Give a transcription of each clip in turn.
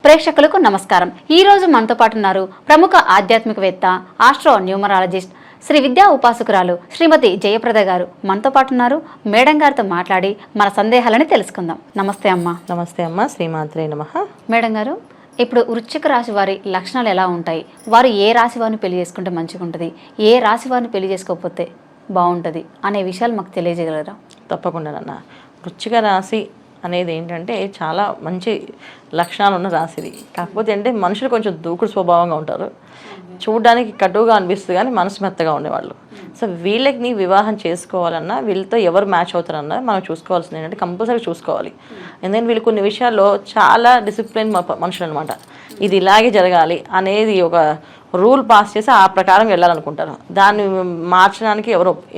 ప్రేక్షకులకు నమస్కారం. ఈ రోజు మనతో పాటు ఉన్నారు ప్రముఖ ఆధ్యాత్మికవేత్త, ఆస్ట్రో న్యూమరాలజిస్ట్, శ్రీ విద్యా ఉపాసకురాలు శ్రీమతి జయప్రద గారు మనతో పాటు ఉన్నారు. మేడం గారితో మాట్లాడి మన సందేహాలని తెలుసుకుందాం. నమస్తే అమ్మా. నమస్తే అమ్మ. శ్రీమాత్రే నమః. మేడం గారు, ఇప్పుడు వృశ్చిక రాశి వారి లక్షణాలు ఎలా ఉంటాయి? వారు ఏ రాశి వారిని పెళ్లి చేసుకుంటే మంచిగా ఉంటుంది, ఏ రాశి వారిని పెళ్లి చేసుకోకపోతే బాగుంటుంది అనే విషయాలు మాకు తెలియజేయగలరా? తప్పకుండా నాన్న. వృశ్చిక రాశి అనేది ఏంటంటే చాలా మంచి లక్షణాలు ఉన్న రాశిది. కాకపోతే అంటే మనుషులు కొంచెం దూకుడు స్వభావంగా ఉంటారు, చూడడానికి కటువుగా అనిపిస్తుంది కానీ మనసు మెత్తగా ఉండేవాళ్ళు. సో వీళ్ళకి వివాహం చేసుకోవాలన్నా, వీళ్ళతో ఎవరు మ్యాచ్ అవుతారన్నా మనం చూసుకోవాల్సింది ఏంటంటే కంపల్సరీ చూసుకోవాలి. ఎందుకంటే వీళ్ళు కొన్ని విషయాల్లో చాలా డిసిప్లిన్ మనుషులు అనమాట. ఇది ఇలాగే జరగాలి అనేది ఒక రూల్ పాస్ చేసి ఆ ప్రకారం వెళ్ళాలనుకుంటారు. దాన్ని మార్చడానికి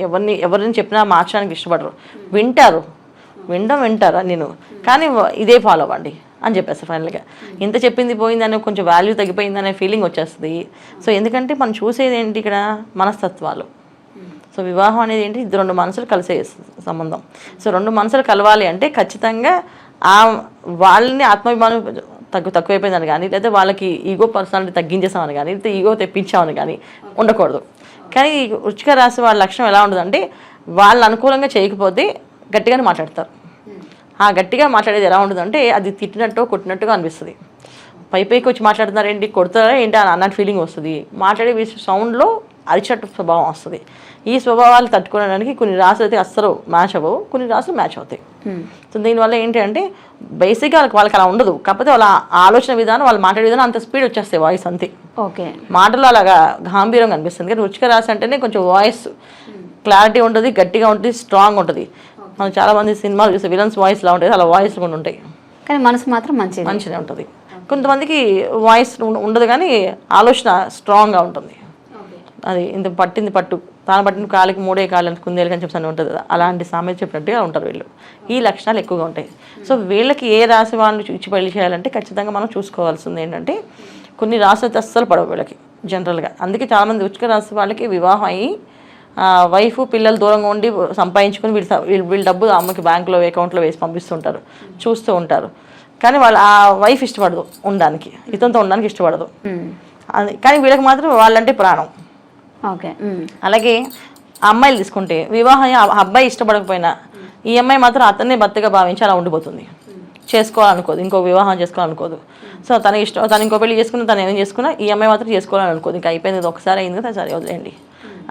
ఎవరిని చెప్పినా మార్చడానికి ఇష్టపడరు. వింటారు నేను, కానీ ఇదే ఫాలో అవ్వండి అని చెప్పేస్తారు ఫైనల్గా. ఇంత చెప్పింది పోయిందని కొంచెం వాల్యూ తగ్గిపోయిందనే ఫీలింగ్ వచ్చేస్తుంది. సో ఎందుకంటే మనం చూసేది ఏంటి ఇక్కడ మనస్తత్వాలు. సో వివాహం అనేది ఏంటి, ఇది రెండు మనసులు కలిసే సంబంధం. సో రెండు మనసులు కలవాలి అంటే ఖచ్చితంగా వాళ్ళని ఆత్మాభిమానం తక్కువైపోయిందని కానీ, లేదా వాళ్ళకి ఈగో పర్సనాలిటీ తగ్గించేసామని కానీ, లేదా ఈగో తెప్పించామని కానీ ఉండకూడదు. కానీ వృశ్చిక రాశి వాళ్ళ లక్షణం ఎలా ఉంటుందంటే, వాళ్ళు అనుకూలంగా చేయకపోతే గట్టిగానే మాట్లాడతారు. ఆ గట్టిగా మాట్లాడేది ఎలా ఉంటుందంటే అది తిట్టినట్టు కొట్టినట్టుగా అనిపిస్తుంది. పైకి వచ్చి మాట్లాడుతున్నారు ఏంటి, కొడతారా ఏంటి అన్నట్టు ఫీలింగ్ వస్తుంది. మాట్లాడే సౌండ్లో అరిచట్టు స్వభావం వస్తుంది. ఈ స్వభావాలు తట్టుకోవడానికి కొన్ని రాసులు అయితే అస్సలు మ్యాచ్ అవ్వవు, కొన్ని రాసులు మ్యాచ్ అవుతాయి. సో దీనివల్ల ఏంటి అంటే బేసిక్గా వాళ్ళకి అలా ఉండదు. కాకపోతే వాళ్ళ ఆలోచన విధానం, వాళ్ళు మాట్లాడే విధానం అంత స్పీడ్ వచ్చేస్తాయి, వాయిస్ అంతే. ఓకే, మాటలు అలాగా గాంభీరంగా అనిపిస్తుంది. కానీ వృశ్చిక రాశి అంటేనే కొంచెం వాయిస్ క్లారిటీ ఉంటుంది, గట్టిగా ఉంటుంది, స్ట్రాంగ్ ఉంటుంది. మనం చాలా మంది సినిమాలు చూస్తే విలన్స్ వాయిస్ లా ఉంటుంది, అలా వాయిస్ కూడా ఉంటాయి, కానీ మనసు మాత్రం మంచిగా ఉంటుంది. కొంతమందికి వాయిస్ ఉండదు కానీ ఆలోచన స్ట్రాంగ్గా ఉంటుంది. అది ఇంత పట్టింది పట్టు, తాను పట్టిన కాలికి మూడే కాళ్ళని కుందేలు అని చెప్పి ఉంటుంది కదా, అలాంటి సామెత చెప్పినట్టుగా ఉంటారు వీళ్ళు. ఈ లక్షణాలు ఎక్కువగా ఉంటాయి. సో వీళ్ళకి ఏ రాశి వాళ్ళు ఇచ్చి పెళ్లి చేయాలంటే ఖచ్చితంగా మనం చూసుకోవాల్సింది ఏంటంటే, కొన్ని రాశులు అస్సలు పడవు వీళ్ళకి జనరల్గా. అందుకే చాలామంది వృశ్చిక రాశి వాళ్ళకి వివాహం అయ్యి వైఫ్ పిల్లలు దూరంగా ఉండి సంపాదించుకొని వీళ్ళ డబ్బు అమ్మకి బ్యాంకులో అకౌంట్లో వేసి పంపిస్తుంటారు, చూస్తూ ఉంటారు. కానీ వాళ్ళు ఆ వైఫ్ ఇష్టపడదు ఉండడానికి, ఇతనితో ఉండడానికి ఇష్టపడదు. కానీ వీళ్ళకి మాత్రం వాళ్ళంటే ప్రాణం. ఓకే, అలాగే ఆ అమ్మాయిలు తీసుకుంటే వివాహం అబ్బాయి ఇష్టపడకపోయినా ఈ అమ్మాయి మాత్రం అతన్నే భర్తగా భావించి అలా ఉండిపోతుంది. చేసుకోవాలనుకోదు, ఇంకో వివాహం చేసుకోవాలనుకోదు. సో తన ఇష్టం, తను ఇంకో పెళ్లి చేసుకున్నా, తను ఏం చేసుకున్నా ఈ అమ్మాయి మాత్రం చేసుకోవాలనుకోదు. ఇంకా అయిపోయింది, ఒకసారి అయింది కదా, సరే వదిలేయండి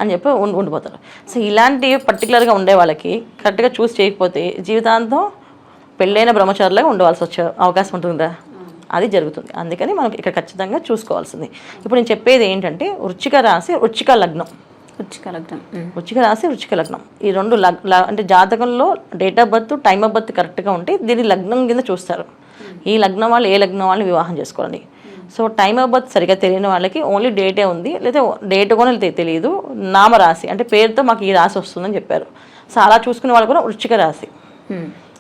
అని చెప్పి ఉండిపోతారు. సో ఇలాంటి పర్టికులర్గా ఉండే వాళ్ళకి కరెక్ట్గా చూస్ చేయకపోతే జీవితాంతం పెళ్ళైన బ్రహ్మచారులుగా ఉండవలసి వచ్చే అవకాశం ఉంటుందా, అది జరుగుతుంది. అందుకని మనం ఇక్కడ ఖచ్చితంగా చూసుకోవాల్సింది. ఇప్పుడు నేను చెప్పేది ఏంటంటే, వృశ్చిక రాశి వృశ్చిక లగ్నం, వృశ్చిక రాశి వృశ్చిక లగ్నం, ఈ రెండు అంటే జాతకంలో date of birth, time of birth కరెక్ట్గా ఉంటే దీన్ని లగ్నం కింద చూస్తారు. ఈ లగ్నం వాళ్ళు ఏ లగ్నం వాళ్ళని వివాహం చేసుకోవాలి. సో టైమ్ ఆఫ్ బర్త్ సరిగ్గా తెలియని వాళ్ళకి ఓన్లీ డేటే ఉంది, లేదా డేట్ కూడా తెలియదు, నామరాశి అంటే పేరుతో మాకు ఈ రాశి వస్తుందని చెప్పారు. సో అలా చూసుకునే వాళ్ళు కూడా వృశ్చిక రాశి.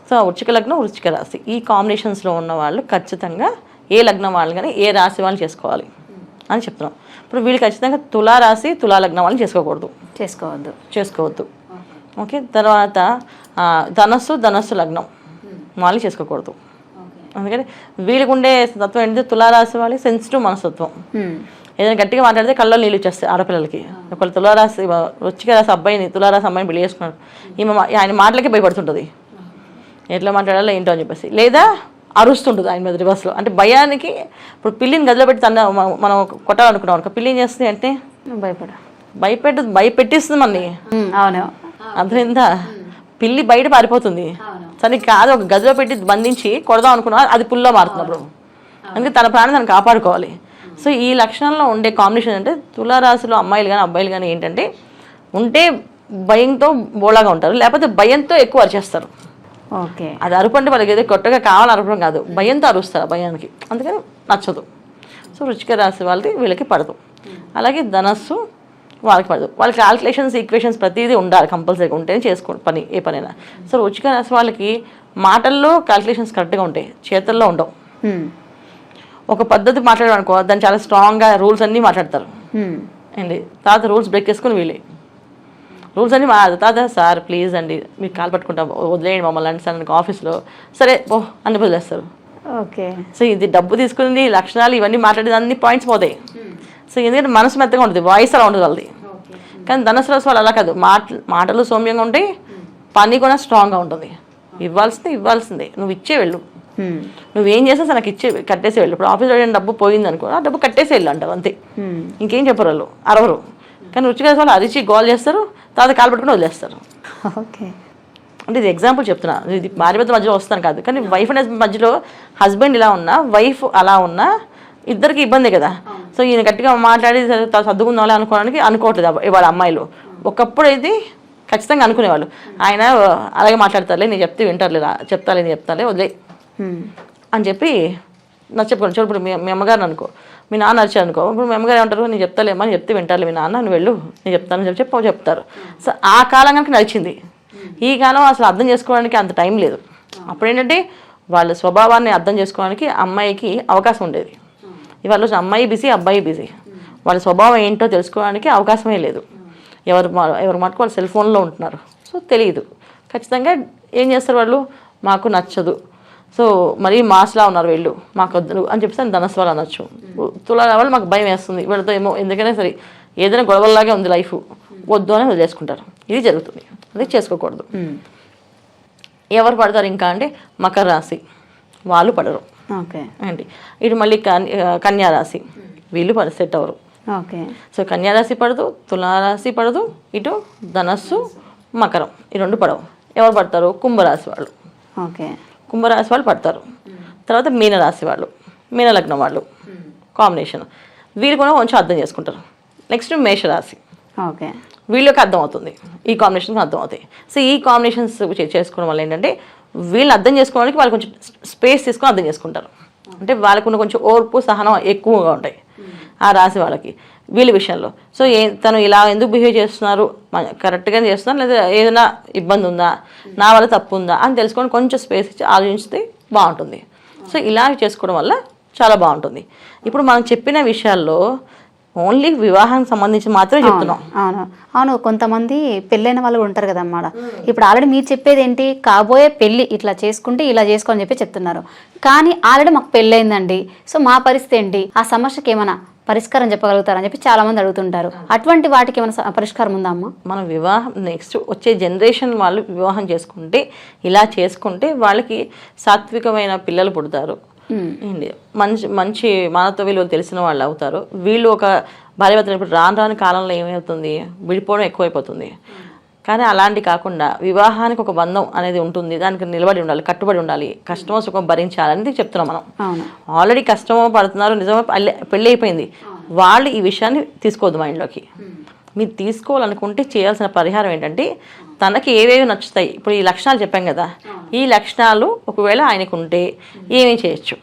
సో వృశ్చిక లగ్నం వృశ్చిక రాశి ఈ కాంబినేషన్స్లో ఉన్న వాళ్ళు ఖచ్చితంగా ఏ లగ్నం వాళ్ళు కానీ ఏ రాశి వాళ్ళు చేసుకోవాలి అని చెప్తున్నాం. ఇప్పుడు వీళ్ళు ఖచ్చితంగా తులారాశి తులా లగ్నం వాళ్ళని చేసుకోవద్దు. ఓకే, తర్వాత ధనస్సు లగ్నం వాళ్ళు చేసుకోకూడదు. అందుకని వీళ్ళకు ఉండే తత్వం ఏంటంటే, తులారాశి వాళ్ళకి సెన్సిటివ్ మనస్తత్వం. ఏదైనా గట్టిగా మాట్లాడితే కళ్ళలో నీళ్ళు వచ్చేస్తాయి ఆడపిల్లలకి. ఒకళ్ళు తులారాశి వృశ్చిక రాశి అబ్బాయిని తులారాశి అమ్మాయిని పెళ్లి చేసుకున్నారు, ఆయన మాటలకి భయపడుతుంటుంది, ఎట్లా మాట్లాడాలో ఏంటో అని చెప్పేసి, లేదా అరుస్తుంటుంది ఆయన మీద రివర్స్లో. అంటే భయానికి ఇప్పుడు పిల్లిని గదిలో పెట్టి మనం కొట్టాలనుకున్నాం, పిల్లి ఏం చేస్తుంది అంటే భయపెట్టిస్తుంది మనని. అవును, అర్థమైందా? పిల్లి బయట పారిపోతుంది, సరే కాదు ఒక గదిలో పెట్టి బంధించి కొడదాం అనుకున్నా, అది పుల్లో మారుతున్నప్పుడు. అందుకే తన ప్రాణం తను కాపాడుకోవాలి. సో ఈ లక్షణంలో ఉండే కాంబినేషన్ అంటే, తులారాశిలో అమ్మాయిలు కానీ అబ్బాయిలు కానీ ఏంటంటే, ఉంటే భయంతో బోళాగా ఉంటారు, లేకపోతే భయంతో ఎక్కువ అరిచేస్తారు. ఓకే, అది అరుపు అంటే వాళ్ళకి ఏదో కొత్తగా కావాలని అరపడం కాదు, భయంతో అరుస్తారు, భయానికి. అందుకని నచ్చదు. సో వృశ్చిక రాశి వాళ్ళకి వీళ్ళకి పడదు. అలాగే ధనస్సు వాళ్ళకి పడదు. వాళ్ళకి క్యాల్కులేషన్స్, ఈక్వేషన్స్ ప్రతిదీ ఉండాలి, కంపల్సరీగా ఉంటేనే చేసుకోండి ఏ పనైనా. సో వృశ్చిక రాశి వాళ్ళకి మాటల్లో క్యాల్కులేషన్స్ కరెక్ట్గా ఉంటాయి, చేతల్లో ఉండవు. ఒక పద్ధతి మాట్లాడమనుకో, దాన్ని చాలా స్ట్రాంగ్గా రూల్స్ అన్నీ మాట్లాడతారు అండి. తర్వాత రూల్స్ బ్రేక్ చేసుకుని వీళ్ళే రూల్స్ అన్నీ తాత సార్ ప్లీజ్ అండి మీకు కాల్ పట్టుకుంటాం, వదిలేయండి మమ్మల్ని అంటే సార్ నాకు ఆఫీస్లో, సరే ఓ అని వదిలేస్తారు. ఓకే. సో ఇది డబ్బు తీసుకుంది, లక్షణాలు ఇవన్నీ మాట్లాడేది అన్ని పాయింట్స్ పోతాయి. సో ఎందుకంటే మనసు మెత్తగా ఉంటుంది, వాయిస్ అలా ఉంటుంది వాళ్ళది. కానీ ధనుసు రాశి వాళ్ళు అలా కాదు, మాటలు సౌమ్యంగా ఉంటాయి, పని కూడా స్ట్రాంగ్గా ఉంటుంది. ఇవ్వాల్సిందే నువ్వు ఇచ్చే వెళ్ళు, నువ్వేం చేసినా సరే నాకు కట్టేసి వెళ్ళు. ఇప్పుడు ఆఫీస్లో డబ్బు పోయింది అనుకో, ఆ డబ్బు కట్టేసి వెళ్ళు అంటారు అంతే, ఇంకేం చెప్పరు వాళ్ళు, అరవరు. కానీ రుచిగా వాళ్ళు అరిచి గోల్ చేస్తారు, తర్వాత కాలు పట్టుకుని వదిలేస్తారు. ఓకే. అంటే ఇది ఎగ్జాంపుల్ చెప్తున్నా, ఇది భార్య భర్త మధ్యలో వస్తాను కాదు, కానీ వైఫ్ అండ్ హస్బెండ్ మధ్యలో హస్బెండ్ ఇలా ఉన్నా వైఫ్ అలా ఉన్నా ఇద్దరికి ఇబ్బంది కదా. సో ఈయన గట్టిగా మాట్లాడి సర్దుకుందాం అనుకోవడానికి అనుకోవట్లేదు ఇవాళ అమ్మాయిలు. ఒకప్పుడు అయితే ఖచ్చితంగా అనుకునేవాళ్ళు, ఆయన అలాగే మాట్లాడతారులే, నేను చెప్తే వింటారులేదా, చెప్తాలే వదిలే అని చెప్పి నాకు చెప్పుకోండి. చూడు ఇప్పుడు మీ అమ్మగారిని అనుకో, మీ నాన్న అరిచారు అనుకో, ఇప్పుడు మీ అమ్మగారు ఏమంటారు, నేను చెప్తాలేమో అని చెప్తే వింటారులే మీ నాన్న, నువ్వు వెళ్ళు నేను చెప్తాను చెప్తారు. సో ఆ కాలం కనుక నడిచింది. ఈ కాలం అసలు అర్థం చేసుకోవడానికి అంత టైం లేదు. అప్పుడు ఏంటంటే వాళ్ళ స్వభావాన్ని అర్థం చేసుకోవడానికి అమ్మాయికి అవకాశం ఉండేది. ఇవాళ అమ్మాయి బిజీ, అబ్బాయి బిజీ, వాళ్ళ స్వభావం ఏంటో తెలుసుకోవడానికి అవకాశమే లేదు. ఎవరు మటుకు వాళ్ళు సెల్ ఫోన్లో ఉంటున్నారు. సో తెలియదు. ఖచ్చితంగా ఏం చేస్తారు వాళ్ళు, మాకు నచ్చదు, సో మరీ మాస్లా ఉన్నారు వీళ్ళు, మాకు వద్దు అని చెప్పేసి ధనస్సు వాళ్ళు అనొచ్చు. తులా వాళ్ళు మాకు భయం వేస్తుంది వీళ్ళతో, ఏమో ఎందుకైనా సరే ఏదైనా గొడవల్లాగే ఉంది లైఫ్, వద్దు అని వదిలేసుకుంటారు. ఇది జరుగుతుంది, అది చేసుకోకూడదు. ఎవరు పడతారు ఇంకా అంటే మకర రాశి వాళ్ళు పడరు. ఓకే. ఏంటి ఇటు మళ్ళీ కన్యా రాశి వీళ్ళు సెట్ అవ్వరు. ఓకే. సో కన్యారాశి పడదు, తులారాశి పడదు, ఇటు ధనస్సు మకరం ఈ రెండు పడవు. ఎవరు పడతారు, కుంభరాశి వాళ్ళు. ఓకే. కుంభరాశి వాళ్ళు పడతారు. తర్వాత మీనరాశి వాళ్ళు, మీనలగ్నం వాళ్ళు కాంబినేషన్, వీళ్ళు కూడా కొంచెం అర్థం చేసుకుంటారు. నెక్స్ట్ మేషరాశి. ఓకే. వీళ్ళకి అర్థం అవుతుంది, ఈ కాంబినేషన్స్ అర్థం అవుతాయి. సో ఈ కాంబినేషన్స్ చేసుకోవడం వల్ల ఏంటంటే వీళ్ళు అర్థం చేసుకోవడానికి వాళ్ళు కొంచెం స్పేస్ తీసుకొని అర్థం చేసుకుంటారు. అంటే వాళ్ళకున్న కొంచెం ఓర్పు సహనం ఎక్కువగా ఉంటాయి ఆ రాశి వాళ్ళకి వీళ్ళ విషయంలో. సో తను ఇలా ఎందుకు బిహేవ్ చేస్తున్నారు, కరెక్ట్గానే చేస్తున్నారు లేదా ఏదైనా ఇబ్బంది ఉందా, నా వల్ల తప్పు ఉందా అని తెలుసుకొని కొంచెం స్పేస్ ఇచ్చి ఆలోచిస్తే బాగుంటుంది. సో ఇలా చేసుకోవడం వల్ల చాలా బాగుంటుంది. ఇప్పుడు మనం చెప్పిన విషయాల్లో ఓన్లీ వివాహానికి సంబంధించి మాత్రమే చెప్తున్నాం. అవును. కొంతమంది పెళ్ళైన వాళ్ళు ఉంటారు కదన్నమాట. ఇప్పుడు ఆల్రెడీ మీరు చెప్పేది ఏంటి, కాబోయే పెళ్ళి ఇట్లా చేసుకుంటే ఇలా చేసుకోని చెప్పి చెప్తున్నారు. కానీ ఆల్రెడీ మాకు పెళ్ళైందండి, సో మా పరిస్థితి ఏంటి, ఆ సమస్యకి ఏమైనా పరిష్కారం చెప్పగలుగుతారని చెప్పి చాలా మంది అడుగుతుంటారు. అటువంటి వాటికి ఏమైనా పరిష్కారం ఉందా అమ్మ? మనం వివాహం నెక్స్ట్ వచ్చే జనరేషన్ వాళ్ళు వివాహం చేసుకుంటే ఇలా చేసుకుంటే వాళ్ళకి సాత్వికమైన పిల్లలు పుడతారు, మంచి మానవత్వ విలువలు తెలిసిన వాళ్ళు అవుతారు. వీళ్ళు ఒక భార్యాభర్తలు ఇప్పుడు రాని కాలంలో ఏమవుతుంది, విడిపోవడం ఎక్కువైపోతుంది. కానీ అలాంటి కాకుండా వివాహానికి ఒక బంధం అనేది ఉంటుంది, దానికి నిలబడి ఉండాలి, కట్టుబడి ఉండాలి, కష్టమో సుఖం భరించాలని చెప్తున్నాం మనం. ఆల్రెడీ కష్టమో పడుతున్నారు, నిజమో పెళ్ళి అయిపోయింది, వాళ్ళు ఈ విషయాన్ని తీసుకోవద్దు మైండ్లోకి. మీరు తీసుకోవాలనుకుంటే చేయాల్సిన పరిహారం ఏంటంటే తనకి ఏవేవి నచ్చుతాయి. ఇప్పుడు ఈ లక్షణాలు చెప్పాం కదా, ఈ లక్షణాలు ఒకవేళ ఆయనకు ఉంటే ఏమేమి చేయొచ్చు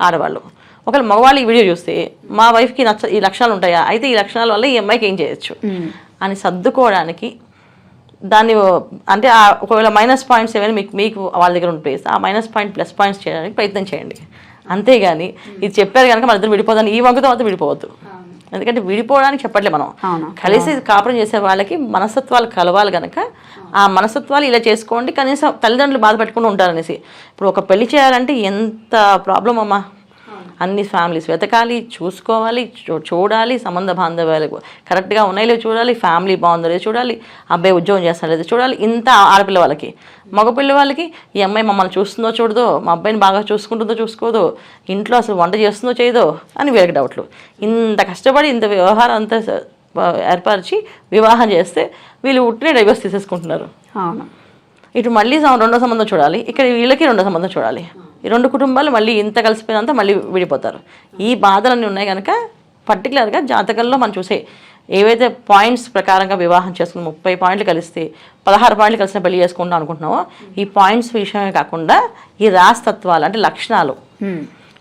ఆడవాళ్ళు. ఒకవేళ మగవాళ్ళు ఈ వీడియో చూస్తే మా వైఫ్కి ఈ లక్షణాలు ఉంటాయా, అయితే ఈ లక్షణాల వల్ల ఈ అమ్మాయికి ఏం చేయొచ్చు అని సర్దుకోవడానికి దాన్ని అంటే ఒకవేళ మైనస్ పాయింట్స్ ఏమైనా మీకు వాళ్ళ దగ్గర ఉంటే ఆ మైనస్ పాయింట్ ప్లస్ పాయింట్స్ చేయడానికి ప్రయత్నం చేయండి. అంతేగాని ఇది చెప్పారు కనుక మన ఇద్దరు విడిపోదాన్ని ఈ వంకతో మాత్రం విడిపోవద్దు. ఎందుకంటే విడిపోవడానికి చెప్పట్లే మనం, కలిసి కాపురం చేసే వాళ్ళకి మనస్తత్వాలు కలవాలి కనుక ఆ మనస్తత్వాలు ఇలా చేసుకోండి, కనీసం తల్లిదండ్రులు బాధ పెట్టుకుని ఉంటారనేసి. ఇప్పుడు ఒక పెళ్లి చేయాలంటే ఎంత ప్రాబ్లం అమ్మా, అన్ని ఫ్యామిలీస్ వెతకాలి, చూసుకోవాలి, చూడాలి, సంబంధ బాంధవ్యాలు కరెక్ట్గా ఉన్నాయో లేదో చూడాలి, ఫ్యామిలీ బాగుందో లేదో చూడాలి, అబ్బాయి ఉద్యోగం చేస్తాడో లేదో చూడాలి. ఇంత ఆడపిల్ల వాళ్ళకి, మగపిల్ల వాళ్ళకి ఈ అమ్మాయి మమ్మల్ని చూస్తుందో చూడదో, మా అబ్బాయిని బాగా చూసుకుంటుందో చూసుకోదో, ఇంట్లో అసలు వంట చేస్తుందో చేయదో అని వీళ్ళకి డౌట్లు. ఇంత కష్టపడి ఇంత వ్యవహారం అంతా ఏర్పరిచి వివాహం చేస్తే వీళ్ళు ఉట్టినే డైవర్స్ తీసేసుకుంటున్నారు. ఇటు మళ్ళీ రెండో సంబంధం చూడాలి, ఇక్కడ వీళ్ళకి రెండో సంబంధం చూడాలి. ఈ రెండు కుటుంబాలు మళ్ళీ ఇంత కలిసిపోయినంత మళ్ళీ విడిపోతారు. ఈ బాధలన్నీ ఉన్నాయి కనుక పర్టికులర్గా జాతకంలో మనం చూసే ఏవైతే పాయింట్స్ ప్రకారంగా వివాహం చేసుకుని 30 పాయింట్లు కలిస్తే 16 పాయింట్లు కలిసిన పెళ్లి చేసుకుంటాం అనుకుంటున్నామో, ఈ పాయింట్స్ విషయమే కాకుండా ఈ రాస్తత్వాలు అంటే లక్షణాలు,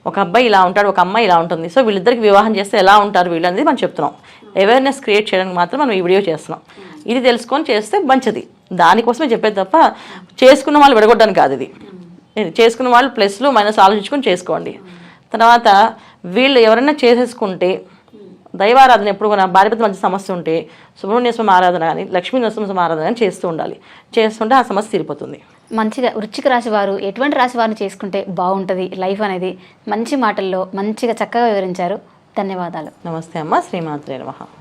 ఒక అబ్బాయి ఇలా ఉంటాడు, ఒక అమ్మాయి ఇలా ఉంటుంది, సో వీళ్ళిద్దరికి వివాహం చేస్తే ఎలా ఉంటారు వీళ్ళు అనేది మనం చెప్తున్నాం. అవేర్నెస్ క్రియేట్ చేయడానికి మాత్రం మనం ఈ వీడియో చేస్తున్నాం. ఇది తెలుసుకొని చేస్తే మంచిది, దానికోసమే చెప్పేది తప్ప చేసుకున్న వాళ్ళు విడగొట్టడానికి కాదు. ఇది చేసుకున్న వాళ్ళు ప్లస్లు మైనస్ ఆలోచించుకొని చేసుకోండి. తర్వాత వీళ్ళు ఎవరైనా చేసేసుకుంటే దైవారాధన ఎప్పుడు కూడా భార్యాభర్తల మధ్య సమస్య ఉంటే సుబ్రహ్మణ్య స్వామి ఆరాధన కానీ లక్ష్మీ నరసింహ స్వామి ఆరాధన కానీ చేస్తూ ఉండాలి. చేస్తుంటే ఆ సమస్య తీరిపోతుంది. మంచిగా వృశ్చిక రాశి వారు ఎటువంటి రాశి వారిని చేసుకుంటే బాగుంటుంది లైఫ్ అనేది మంచి మాటల్లో మంచిగా చక్కగా వివరించారు. ధన్యవాదాలు. నమస్తే అమ్మ. శ్రీమాత్రే నమః.